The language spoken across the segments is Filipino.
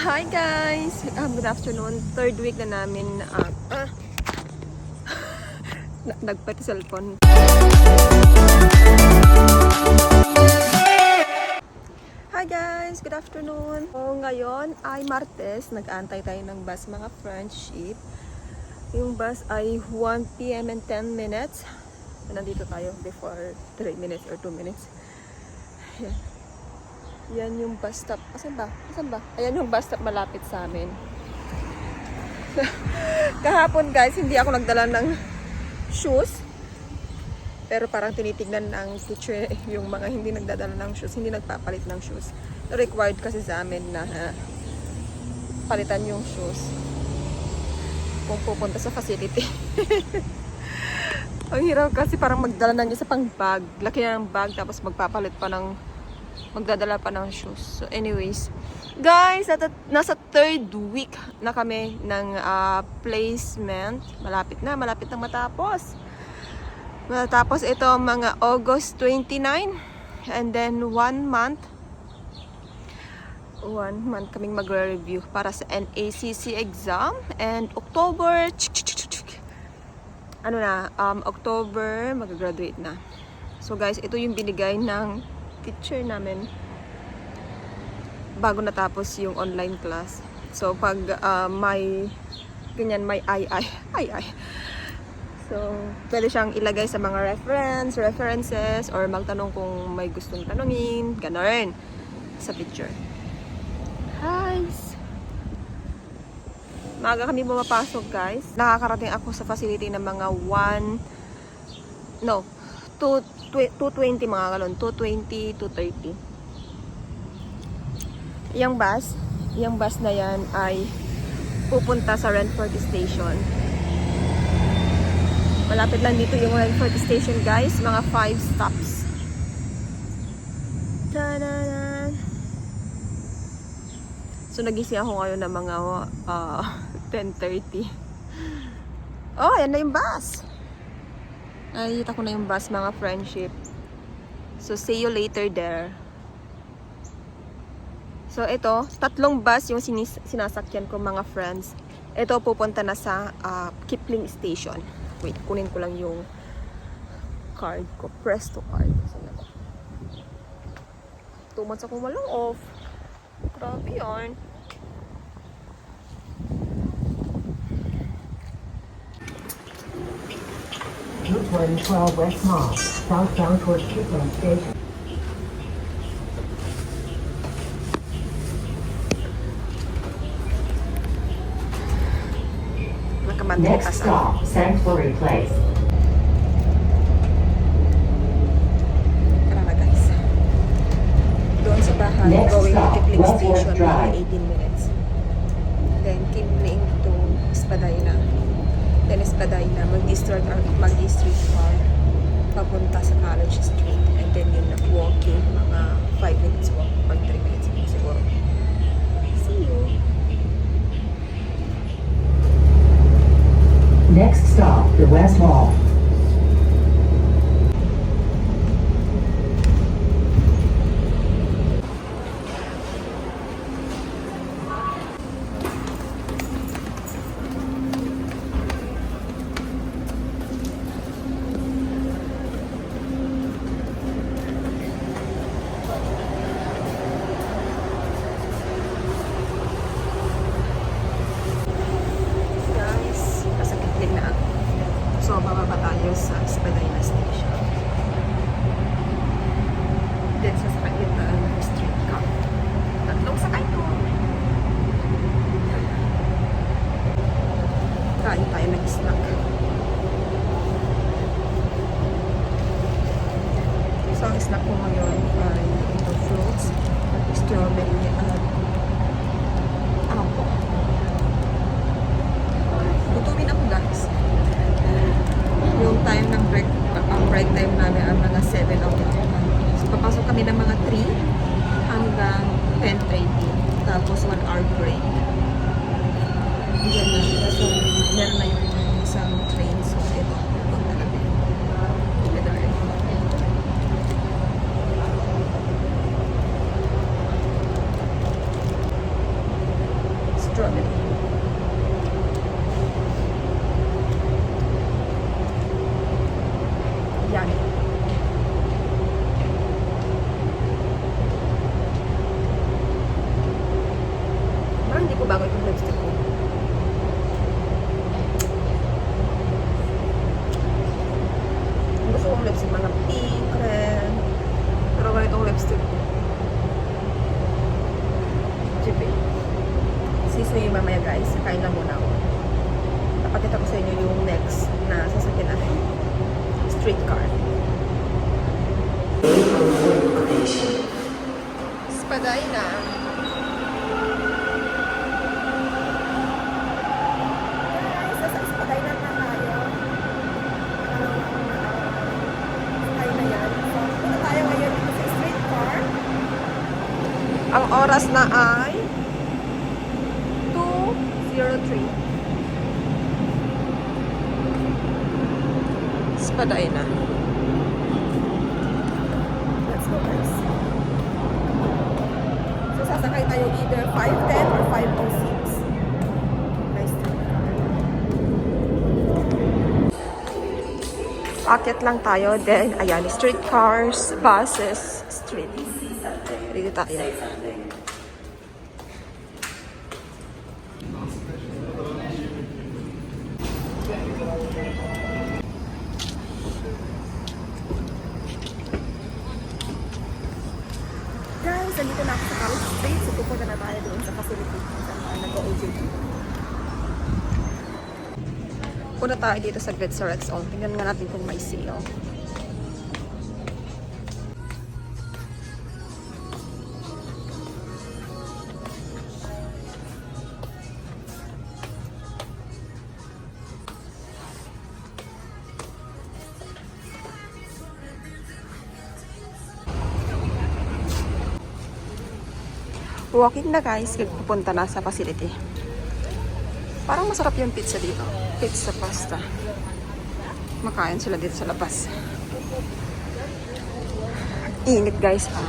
Hi guys! Good afternoon. Third week na namin nagpati cellphone. Hi guys! Good afternoon. So, ngayon ay Martes. Nag-aantay tayo ng bus mga friendship. Yung bus ay 1 PM and 10 minutes. So, nandito tayo before 3 minutes or 2 minutes. Ayan. Yan yung bus stop. Asan ba? Ayan yung bus stop malapit sa amin. Kahapon guys, hindi ako nagdala ng shoes. Pero parang tinitignan ng teacher yung mga hindi nagdadala ng shoes, hindi nagpapalit ng shoes. Required kasi sa amin na palitan yung shoes kung pupunta sa facility. Ang hirap kasi parang magdala na niya sa pang bag. Laki na ng bag tapos magdadala pa ng shoes. So anyways, guys, nasa third week na kami ng placement. Malapit na matapos. Matapos ito mga August 29. And then 1 month kaming magre-review para sa NACC exam. And October, October, mag-graduate na. So guys, ito yung binigay ng teacher namin bago natapos yung online class. So pag may so pwede siyang ilagay sa mga references or magtanong kung may gustong tanungin, gano'n sa picture. Guys, maaga kami bumapasok guys. Nakakarating ako sa facility ng mga 2:20 mga galon. 2:20, 2:30. Yung bus na yan ay pupunta sa Renford Station. Malapit lang dito yung Renford Station guys. Mga 5 stops. Ta-da-da! So nagising ako ngayon ng mga 10:30. Oh, yan na yung bus. Nakikita ko na yung bus mga friendship. So see you later there. So ito, 3 bus yung sinasakyan ko mga friends. Ito pupunta na sa Kipling Station. Wait, kunin ko lang yung card ko. Presto card. 2 months akong walang off. Grabe yarn. Route 112 West Mall, southbound towards Kipling Station. Next stop, Sanctuary Place. Tara na guys. Doon sa bahay, Next going to stop, Kipling Westward Station, Drive. mga 18 minutes. Then Kipling to Espadayna. Then Espadayna, mag-district car papunta sa College Street. And then yung walking, mga 5 minutes walk, pag 3 minutes siguro. See you! Next stop, the West Mall. So, bababa tayo sa Espadayna Station. Then, sasakay yun na street car. 3 sakay to. Kain tayo ng snack. So, ang snack ko ngayon ay ito fruits at strawberry at apple. Gutumin ako guys. Yung time ng break time namin ang mga 7 o'clock. So, papasok kami ng mga 3 hanggang 10:30. Tapos 1 hour break. Yan na. So, meron na yung isang train. So, ito. Punta kami. strawberry. Yummy. Parang hindi ko bago itong lipstick ko. Gusto kong lipstick mga pink, red. Pero ganitong lipstick. Chippy. Sisuyo mamaya guys. Kain lang muna ako. Napakita ko sa inyo yung next na sasakyan natin. Streetcar. Spadina. Guys, nasa Spadina na tayo. Sakay na yan. So, punta tayo ngayon dito sa streetcar. Ang oras na ay 2:03. Spadina. Let's go guys. So sasakay tayo either 5:10 or 5:06. Nice to Akit lang tayo. Then, ayan, streetcars, buses, street. Dito tayo. Guys, nandito na ako sa Carol Street. So, pupunta na tayo doon sa facility sa nag-OJT. Punta tayo dito sa Gritz Rexall. Tingnan nga natin kung may sale. Walking na guys, pupunta na sa facility. Parang masarap yung pizza dito. Pizza pasta. Makain sila dito sa labas. Init guys ha.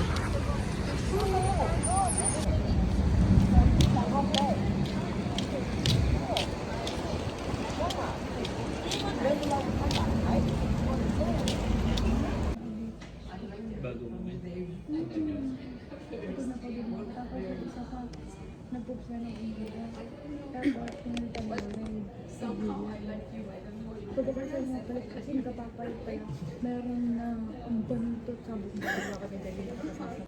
Nagpupsa ng India. Tapos, pinunta namin sa India. Pagkakasal mo palit kasi nakapapalit pa yun. Meron na ang banito sa buong mga kami dahil nakakasal.